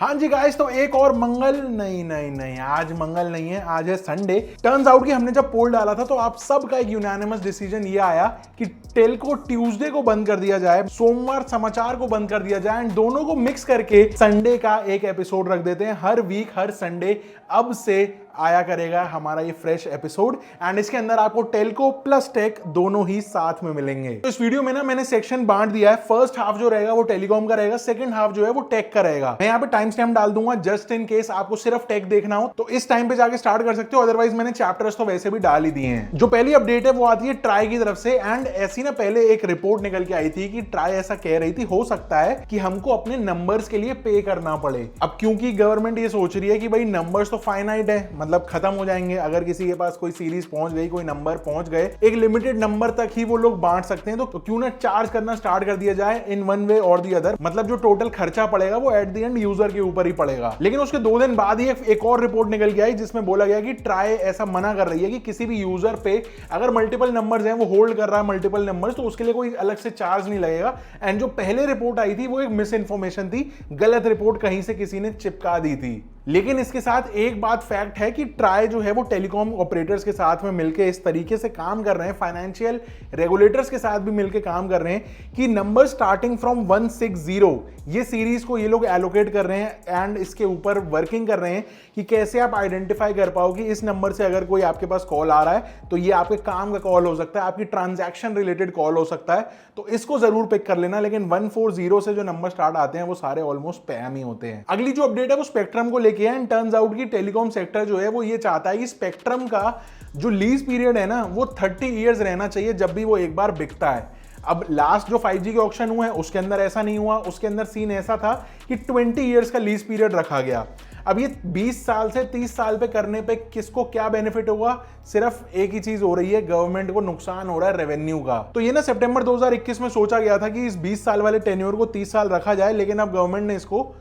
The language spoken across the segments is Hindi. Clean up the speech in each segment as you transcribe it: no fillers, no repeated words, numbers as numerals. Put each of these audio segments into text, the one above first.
हाँ जी गाइस, तो एक और मंगल नहीं, आज मंगल नहीं है, आज है संडे। टर्न्स आउट कि हमने जब पोल डाला था तो आप सबका एक यूनानिमस डिसीजन ये आया कि टेल्को ट्यूसडे को बंद कर दिया जाए, सोमवार समाचार को बंद कर दिया जाए एंड दोनों को मिक्स करके संडे का एक एपिसोड रख देते हैं। हर वीक हर संडे अब से आया करेगा हमारा ये फ्रेश एपिसोड एंड इसके अंदर आपको टेल्को प्लस टेक दोनों ही साथ में मिलेंगे। तो इस वीडियो में ना मैंने सेक्शन बांट दिया है। फर्स्ट हाफ जो रहेगा वो टेलीकॉम का रहेगा, सेकंड हाफ जो है वो टेक का रहेगा। मैं यहाँ पे टाइम स्टैम्प डाल दूंगा जस्ट इन केस आपको सिर्फ टेक देखना हो तो इस टाइम पे जाके स्टार्ट कर सकते हो, अदरवाइज मैंने चैप्टर्स तो वैसे भी डाल ही दिए हैं। जो पहली अपडेट है वो आती है ट्राई की तरफ से एंड ऐसी ना पहले एक रिपोर्ट निकल के आई थी कि ट्राई ऐसा कह रही थी हो सकता है कि हमको अपने नंबर्स के लिए पे करना पड़े। अब क्योंकि गवर्नमेंट ये सोच रही है कि भाई नंबर्स तो फाइनाइट है, मतलब खत्म हो जाएंगे। अगर किसी के पास कोई सीरीज पहुंच गई, कोई नंबर पहुंच गए, एक लिमिटेड नंबर तक ही वो लोग बांट सकते हैं, तो क्यों ना चार्ज करना स्टार्ट कर दिया जाए इन वन वे और दी अदर। मतलब जो टोटल खर्चा पड़ेगा वो एट द एंड यूजर के ऊपर ही पड़ेगा। लेकिन उसके 2 दिन बाद ही एक और रिपोर्ट निकल के आई जिसमें बोला गया कि ट्राई ऐसा मना कर रही है कि किसी भी यूजर पे अगर मल्टीपल नंबर्स हैं, वो होल्ड कर रहा है मल्टीपल नंबर्स, तो उसके लिए कोई अलग से चार्ज नहीं लगेगा। एंड जो पहले रिपोर्ट आई थी वो एक मिस इन्फॉर्मेशन थी, गलत रिपोर्ट कहीं से किसी ने चिपका दी थी। लेकिन इसके साथ एक बात फैक्ट है कि ट्राई जो है वो टेलीकॉम ऑपरेटर्स के साथ में मिलकर इस तरीके से काम कर रहे हैं, फाइनेंशियल रेगुलेटर्स के साथ भी मिलकर काम कर रहे हैं कि नंबर स्टार्टिंग फ्रॉम 160 ये सीरीज को ये लोग एलोकेट कर रहे हैं एंड इसके ऊपर वर्किंग कर रहे हैं कि कैसे आप आइडेंटिफाई कर पाओ कि इस नंबर से अगर कोई आपके पास कॉल आ रहा है तो ये आपके काम का कॉल हो सकता है, आपकी ट्रांजैक्शन रिलेटेड कॉल हो सकता है, तो इसको जरूर पिक कर लेना। लेकिन 140 से जो नंबर स्टार्ट आते हैं वो सारे ऑलमोस्ट स्पैम ही होते हैं। अगली जो अपडेट है वो स्पेक्ट्रम को लेके है एंड टर्न्स आउट की टेलीकॉम सेक्टर जो है वो ये चाहता है कि स्पेक्ट्रम का जो लीज पीरियड है ना वो 30 ईयर्स रहना चाहिए जब भी वो एक बार बिकता है। अब लास्ट जो 5G के ऑक्शन हुए हैं उसके अंदर ऐसा नहीं हुआ, उसके अंदर सीन ऐसा था कि 20 ईयर्स का लीज पीरियड रखा गया। अब ये 20 साल से 30 साल पे करने पे किसको क्या बेनिफिट होगा? सिर्फ एक ही चीज हो रही है, गवर्नमेंट को नुकसान हो रहा है रेवेन्यू का। तो ये ना सितंबर 2021 में सोचा गया था कि इस 20 साल वाले टेन्योर को 30 साल रखा जाए, लेकिन अब गवर्नमेंट ने इसको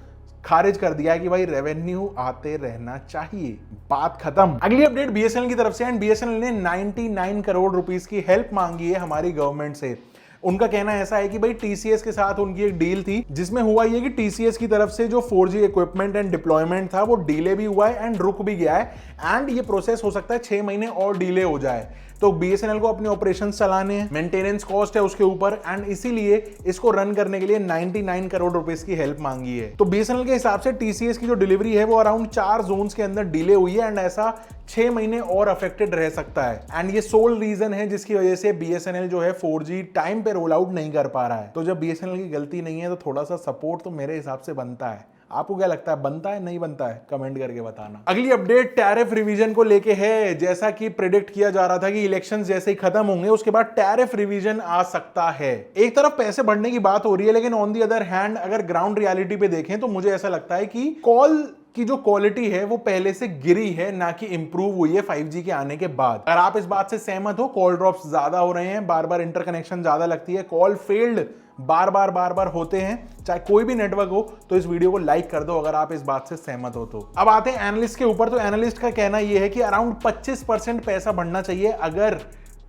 खारिज कर दिया है कि भाई रेवेन्यू आते रहना चाहिए, बात खत्म। अगली अपडेट बीएसएनएल की तरफ से एंड बीएसएनएल ने 99 करोड़ रुपीस की हेल्प मांगी है हमारी गवर्नमेंट से। उनका कहना ऐसा है कि भाई टीसीएस के साथ उनकी एक डील थी जिसमें हुआ ये कि टीसीएस की तरफ से जो 4G इक्विपमेंट एंड डिप्लॉयमेंट था वो डिले भी हुआ है एंड रुक भी गया है एंड ये प्रोसेस हो सकता है 6 महीने और डिले हो जाए। तो बीएसएनएल को अपने ऑपरेशंस चलाने हैं, मेंटेनेंस कॉस्ट है उसके ऊपर एंड इसीलिए इसको रन करने के लिए 99 करोड़ रुपीस की हेल्प मांगी है। तो बीएसएनएल के हिसाब से टीसीएस की जो डिलीवरी है वो अराउंड 4 जोन्स के अंदर डिले हुई है एंड ऐसा 6 महीने और अफेक्टेड रह सकता है एंड ये सोल रीजन है जिसकी वजह से बीएसएनएल जो है 4G टाइम पे रोल आउट नहीं कर पा रहा है। तो जब बीएसएनएल की गलती नहीं है तो थोड़ा सा सपोर्ट तो मेरे हिसाब से बनता है। आपको क्या लगता है, बनता है नहीं बनता है? कमेंट करके बताना। अगली अपडेट टैरिफ रिवीजन को लेके है। जैसा कि प्रेडिक्ट किया जा रहा था कि इलेक्शंस जैसे ही खत्म होंगे उसके बाद टैरिफ रिवीजन आ सकता है। एक तरफ पैसे बढ़ने की बात हो रही है, लेकिन ऑन दी अदर हैंड अगर ग्राउंड रियलिटी पे देखें तो मुझे ऐसा लगता है कि कॉल की जो क्वालिटी है वो पहले से गिरी है, ना कि इंप्रूव हुई है 5G के आने के बाद। अगर आप इस बात से सहमत हो, कॉल ड्रॉप्स ज्यादा हो रहे हैं, बार बार इंटरकनेक्शन ज्यादा लगती है, कॉल फेल्ड बार बार होते हैं, चाहे कोई भी नेटवर्क हो, तो इस वीडियो को लाइक कर दो अगर आप इस बात से सहमत हो तो। अब आते हैं एनालिस्ट के ऊपर। तो एनालिस्ट का कहना यह है कि अराउंड 25% पैसा बढ़ना चाहिए अगर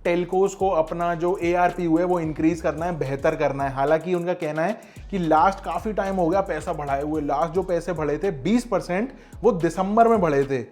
टेलकोस को अपना जो ARPU है वो इंक्रीज करना है, बेहतर करना है। हालांकि उनका कहना है कि लास्ट काफी टाइम हो गया पैसा बढ़ाए हुए, लास्ट जो पैसे बढ़े थे 20% वो दिसंबर में बढ़े थे।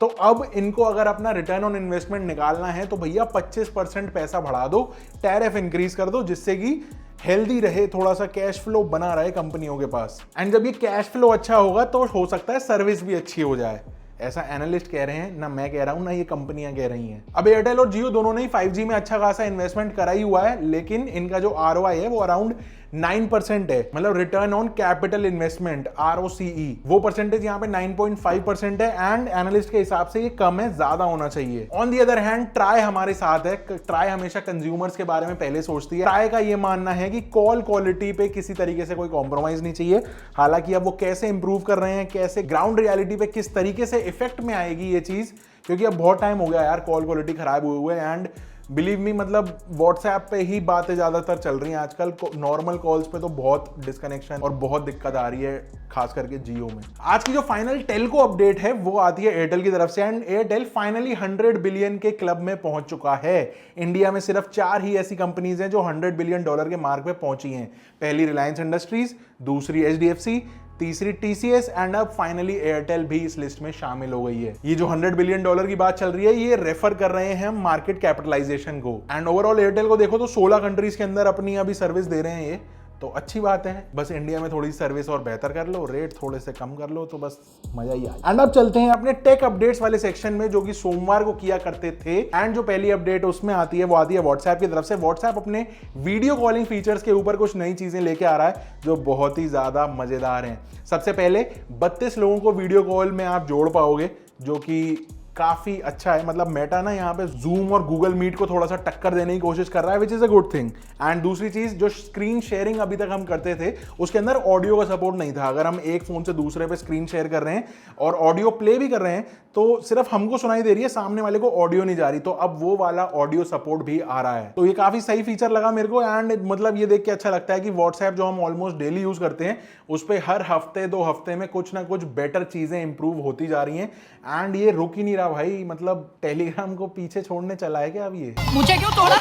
तो अब इनको अगर अपना रिटर्न ऑन इन्वेस्टमेंट निकालना है तो भैया 25% पैसा बढ़ा दो, टैरिफ इंक्रीज कर दो, जिससे कि हेल्दी रहे, थोड़ा सा कैश फ्लो बना रहे कंपनियों के पास। एंड जब ये कैश फ्लो अच्छा होगा तो हो सकता है सर्विस भी अच्छी हो जाए। ऐसा एनालिस्ट कह रहे हैं, ना मैं कह रहा हूं ना ये कंपनियां कह रही हैं। अब एयरटेल और जियो दोनों ने ही 5G में अच्छा खासा इन्वेस्टमेंट करा ही हुआ है, लेकिन इनका जो ROI है वो अराउंड 9% है, मतलब return on capital investment ROCE, वो परसेंटेज यहाँ पे 9.5% है एंड एनालिस्ट के हिसाब से ये कम है, ज्यादा होना चाहिए। On the other hand try हमारे साथ है। ट्राई हमेशा कंज्यूमर्स के बारे में पहले सोचती है। ट्राई का ये मानना है कि कॉल क्वालिटी पे किसी तरीके से कोई कॉम्प्रोमाइज नहीं चाहिए। हालांकि अब वो कैसे इंप्रूव कर रहे हैं, कैसे ग्राउंड रियलिटी पे किस तरीके से इफेक्ट में आएगी ये चीज, क्योंकि अब बहुत टाइम हो गया यार कॉल क्वालिटी खराब हुए हुए एंड बिलीव मी, मतलब व्हाट्सएप पे ही बातें ज्यादातर चल रही हैं आजकल। नॉर्मल कॉल्स पे तो बहुत डिस्कनेक्शन और बहुत दिक्कत आ रही है, खास करके जियो में। आज की जो फाइनल टेलको अपडेट है वो आती है एयरटेल की तरफ से एंड एयरटेल फाइनली 100 बिलियन के क्लब में पहुंच चुका है। इंडिया में सिर्फ 4 ही ऐसी कंपनीज हैं जो $100 बिलियन के मार्क पे पहुंची हैं। पहली रिलायंस इंडस्ट्रीज, दूसरी HDFC, तीसरी TCS एंड अब फाइनली एयरटेल भी इस लिस्ट में शामिल हो गई है। ये जो $100 बिलियन की बात चल रही है, ये रेफर कर रहे हैं मार्केट कैपिटलाइजेशन को। एंड ओवरऑल एयरटेल को देखो तो 16 कंट्रीज के अंदर अपनी अभी सर्विस दे रहे हैं ये, तो अच्छी बात है। बस इंडिया में थोड़ी सर्विस और बेहतर कर लो, रेट थोड़े से कम कर लो, तो बस मजा ही आए। एंड अब चलते हैं अपने टेक अपडेट्स वाले सेक्शन में, जो कि सोमवार को किया करते थे। एंड जो पहली अपडेट उसमें आती है वो आती है व्हाट्सएप की तरफ से। व्हाट्सएप अपने वीडियो कॉलिंग फीचर्स के ऊपर कुछ नई चीजें लेके आ रहा है जो बहुत ही ज्यादा मजेदार हैं। सबसे पहले 32 लोगों को वीडियो कॉल में आप जोड़ पाओगे, जो कि काफी अच्छा है। मतलब मेटा ना यहाँ पे जूम और गूगल मीट को थोड़ा सा टक्कर देने की कोशिश कर रहा है, which is a good thing. And दूसरी चीज, जो स्क्रीन शेयरिंग अभी तक हम करते थे उसके अंदर ऑडियो का सपोर्ट नहीं था। अगर हम एक फोन से दूसरे पे स्क्रीन शेयर कर रहे हैं और ऑडियो प्ले भी कर रहे हैं तो सिर्फ हमको सुनाई दे रही है, सामने वाले को ऑडियो नहीं जा रही। तो अब वो वाला ऑडियो सपोर्ट भी आ रहा है, तो ये काफी सही फीचर लगा मेरे को। एंड मतलब ये देख के अच्छा लगता है कि व्हाट्सएप जो हम ऑलमोस्ट डेली यूज करते हैं उस पर हर हफ्ते 2 हफ्ते में कुछ ना कुछ बेटर चीजें इंप्रूव होती जा रही हैं। एंड ये रुक ही नहीं रहा भाई, मतलब टेलीग्राम को पीछे छोड़ने चला है क्या अब ये? मुझे क्यों तोड़ा?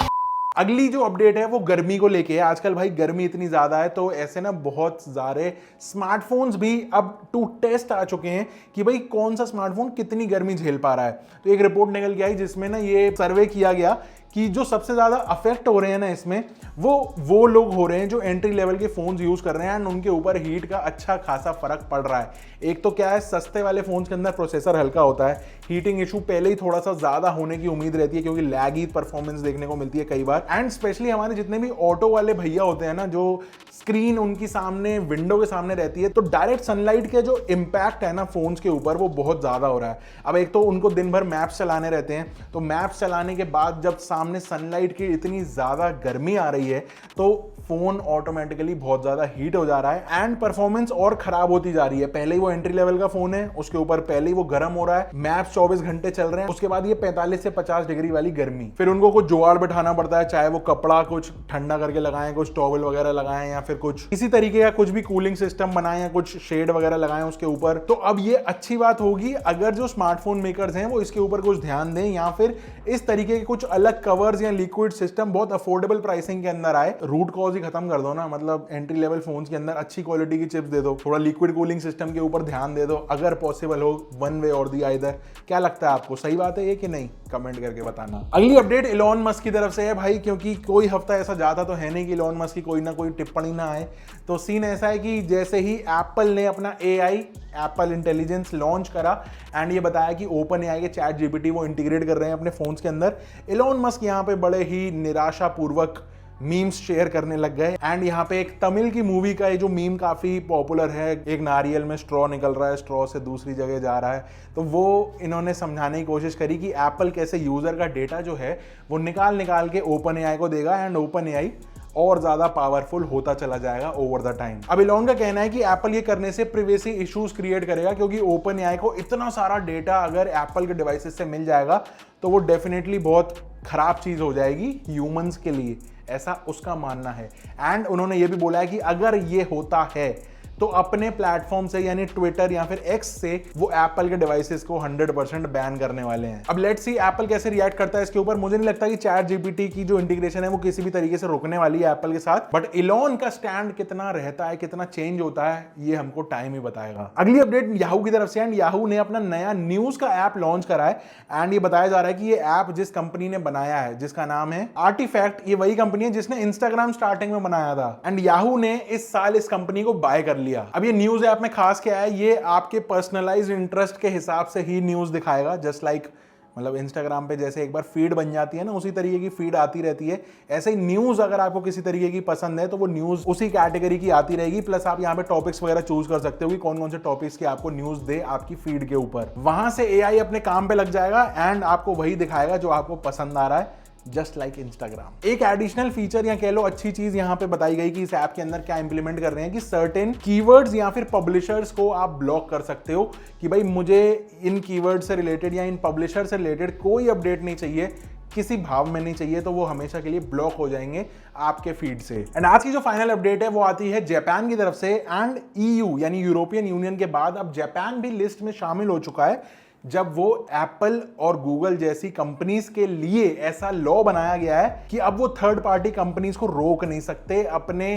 अगली जो अपडेट है वो गर्मी को लेके है। आजकल भाई गर्मी इतनी ज्यादा है, तो ऐसे ना बहुत सारे स्मार्टफोन्स भी अब टू टेस्ट आ चुके हैं कि भाई कौन सा स्मार्टफोन कितनी गर्मी झेल पा रहा है। तो एक रिपोर्ट निकल के आई जिसमें ना ये सर्वे किया गया कि जो सबसे ज्यादा अफेक्ट हो रहे हैं ना इसमें, वो लोग हो रहे हैं जो एंट्री लेवल के फोन्स यूज कर रहे हैं एंड उनके ऊपर हीट का अच्छा खासा फर्क पड़ रहा है। एक तो क्या है, सस्ते वाले फोन्स के अंदर प्रोसेसर हल्का होता है, हीटिंग इशू पहले ही थोड़ा सा ज्यादा होने की उम्मीद रहती है क्योंकि लैगी परफॉर्मेंस देखने को मिलती है कई बार। एंड स्पेशली हमारे जितने भी ऑटो वाले भैया होते हैं ना, जो स्क्रीन उनकी सामने विंडो के सामने रहती है, तो डायरेक्ट सनलाइट के जो इम्पैक्ट है ना फोन्स के ऊपर वो बहुत ज्यादा हो रहा है। अब एक तो उनको दिन भर मैप्स चलाने रहते हैं, तो मैप्स चलाने के बाद जब सामने सनलाइट की इतनी ज्यादा गर्मी आ रही है तो फोन ऑटोमेटिकली बहुत ज्यादा हीट हो जा रहा है एंड परफॉर्मेंस और खराब होती जा रही है। पहले ही वो एंट्री लेवल का फोन है, उसके ऊपर पहले ही वो गर्म हो रहा है, मैप्स 24 घंटे चल रहे हैं, उसके बाद ये 45 से 50 डिग्री वाली गर्मी। फिर उनको कुछ जुगाड़ बैठाना पड़ता है, चाहे वो कपड़ा कुछ ठंडा करके लगाएं, कुछ टॉवल वगैरह लगाएं, या फिर कुछ इसी तरीके का कुछ भी कूलिंग सिस्टम बनाएं या कुछ शेड वगैरह लगाएं उसके ऊपर। तो अब ये अच्छी बात होगी अगर जो स्मार्टफोन मेकर्स हैं वो इसके ऊपर कुछ ध्यान दें, या फिर इस तरीके के कुछ अलग कवर्स या लिक्विड सिस्टम बहुत अफोर्डेबल प्राइसिंग के अंदर आए। रूट कॉज ही खत्म कर दो ना, मतलब एंट्री लेवल फोन्स के अंदर अच्छी क्वालिटी की चिप्स दे दो, थोड़ा लिक्विड कूलिंग सिस्टम के ऊपर ध्यान दे दो अगर पॉसिबल हो, वन वे और दी आइदर। क्या लगता है आपको, सही बात है ये कि नहीं? कमेंट करके बताना। अगली अपडेट इलॉन मस्क की तरफ से है भाई, क्योंकि कोई हफ्ता ऐसा जाता तो है नहीं कि इलॉन मस्क की कोई ना कोई टिप्पणी ना आए। तो सीन ऐसा है कि जैसे ही एप्पल ने अपना AI एप्पल इंटेलिजेंस लॉन्च करा एंड ये बताया कि ओपन AI के चैट GPT वो इंटीग्रेट कर रहे हैं अपने फोन्स के अंदर, इलॉन मस्क यहाँ पे बड़े ही निराशापूर्वक मीम्स शेयर करने लग गए। एंड यहाँ पे एक तमिल की मूवी का ये जो मीम काफी पॉपुलर है, एक नारियल में स्ट्रॉ निकल रहा है, स्ट्रॉ से दूसरी जगह जा रहा है, तो वो इन्होंने समझाने की कोशिश करी कि एप्पल कैसे यूजर का डेटा जो है वो निकाल के ओपन AI को देगा एंड ओपन AI और ज्यादा पावरफुल होता चला जाएगा ओवर द टाइम। अब इलॉन का कहना है कि एप्पल ये करने से प्रिवेसी इश्यूज क्रिएट करेगा, क्योंकि ओपन AI को इतना सारा डेटा अगर एप्पल के डिवाइसेस से मिल जाएगा तो वो डेफिनेटली बहुत खराब चीज हो जाएगी ह्यूमंस के लिए, ऐसा उसका मानना है। एंड उन्होंने ये भी बोला है कि अगर ये होता है तो अपने प्लेटफॉर्म से यानी ट्विटर या फिर एक्स से वो एप्पल के डिवाइसेस को 100% बैन करने वाले हैं। अब लेट्स सी एप्पल कैसे रिएक्ट करता है इसके ऊपर। मुझे नहीं लगता कि चैट GPT की जो इंटीग्रेशन है वो किसी भी तरीके से रुकने वाली है एप्पल के साथ, बट इलॉन का स्टैंड कितना रहता है, कितना चेंज होता है, ये हमको टाइम ही बताएगा। अगली अपडेट याहू की तरफ से, एंड याहू ने अपना नया न्यूज का ऐप लॉन्च करा है एंड ये बताया जा रहा है कि ये ऐप जिस कंपनी ने बनाया है जिसका नाम है आर्टिफैक्ट, ये वही कंपनी है जिसने इंस्टाग्राम स्टार्टिंग में बनाया था एंड याहू ने इस साल इस कंपनी को बाय कर लिया। अब ये न्यूज ऐप में खास क्या है, ये आपके पर्सनलाइज्ड इंटरेस्ट के हिसाब से ही न्यूज दिखाएगा, जस्ट लाइक मतलब इंस्टाग्राम पे जैसे एक बार फीड बन जाती है ना, उसी तरीके की फीड आती रहती है, ऐसे ही न्यूज अगर आपको किसी तरीके की पसंद है तो वो न्यूज उसी कैटेगरी की आती रहेगी। प्लस आप यहाँ पे टॉपिक्स वगैरह चूज कर सकते हो कि कौन कौन से टॉपिक्स की आपको न्यूज दे आपकी फीड के ऊपर। वहां से AI अपने काम पे लग जाएगा एंड आपको वही दिखाएगा जो आपको पसंद आ रहा है, जस्ट लाइक इंस्टाग्राम। एक एडिशनल फीचर या कह लो अच्छी चीज यहाँ पे बताई गई कि इस ऐप के अंदर क्या इंप्लीमेंट कर रहे हैं कि सर्टेन कीवर्ड्स या फिर पब्लिशर्स को आप ब्लॉक कर सकते हो कि भाई मुझे इन कीवर्ड से रिलेटेड या इन पब्लिशर से रिलेटेड कोई अपडेट नहीं चाहिए, किसी भाव में नहीं चाहिए, तो वो हमेशा के लिए ब्लॉक हो जाएंगे आपके फीड से। एंड आज की जो फाइनल अपडेट है वो आती है जापान की तरफ से एंड EU यानी यूरोपियन यूनियन के बाद अब जापान भी लिस्ट में शामिल हो चुका है, जब वो एप्पल और गूगल जैसी कंपनीज के लिए ऐसा लॉ बनाया गया है कि अब वो थर्ड पार्टी कंपनीज को रोक नहीं सकते अपने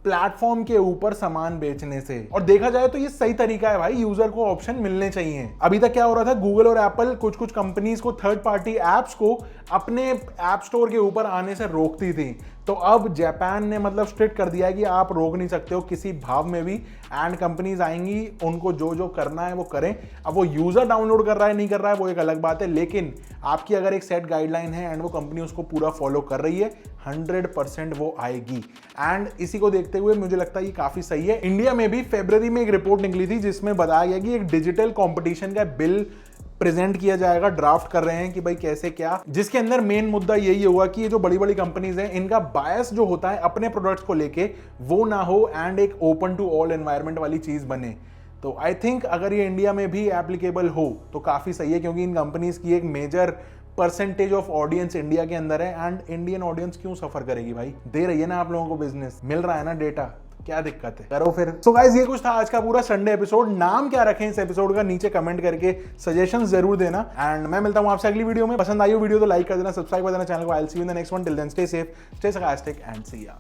प्लेटफॉर्म के ऊपर सामान बेचने से। और देखा जाए तो ये सही तरीका है भाई, यूजर को ऑप्शन मिलने चाहिए। अभी तक क्या हो रहा था, गूगल और एप्पल कुछ कुछ कंपनीज को, थर्ड पार्टी एप्स को अपने ऐप स्टोर के ऊपर आने से रोकती थी। तो अब जापान ने मतलब स्ट्रिक्ट कर दिया है कि आप रोक नहीं सकते हो किसी भाव में भी, एंड कंपनीज आएंगी, उनको जो जो करना है वो करें। अब वो यूजर डाउनलोड कर रहा है नहीं कर रहा है वो एक अलग बात है, लेकिन आपकी अगर एक सेट गाइडलाइन है एंड वो कंपनी उसको पूरा फॉलो कर रही है, 100% वो आएगी। एंड इसी को देखते हुए मुझे लगता है ये काफी सही है। इंडिया में भी फरवरी में एक रिपोर्ट निकली थी जिसमें बताया गया कि एक डिजिटल कंपटीशन का बिल प्रेजेंट किया जाएगा, ड्राफ्ट कर रहे हैं कि भाई कैसे क्या, जिसके अंदर मेन मुद्दा यही होगा कि ये जो बड़ी बड़ी कंपनीज हैं इनका बायस जो होता है अपने प्रोडक्ट्स को लेके वो ना हो एंड एक ओपन टू ऑल एनवायरनमेंट वाली चीज बने। तो आई थिंक अगर ये इंडिया में भी एप्लीकेबल हो तो काफी सही है, क्योंकि इन कंपनीज की एक major percentage of audience India के अंदर है, एंड इंडियन ऑडियंस क्यों सफर करेगी भाई, दे रही है ना आप लोगों को बिजनेस, मिल रहा है ना डेटा, क्या दिक्कत है, करो फिर। सो गाइस ये कुछ था आज का पूरा संडे एपिसोड। नाम क्या रखें इस एपिसोड का नीचे कमेंट करके सजेशंस जरूर देना, एंड मैं मिलता हूं आपसे अगली वीडियो में। पसंद आई हो वीडियो तो लाइक कर देना, सब्सक्राइब कर देना चैनल को। I will see you in the next one, till then stay safe, stay sarcastic and see या।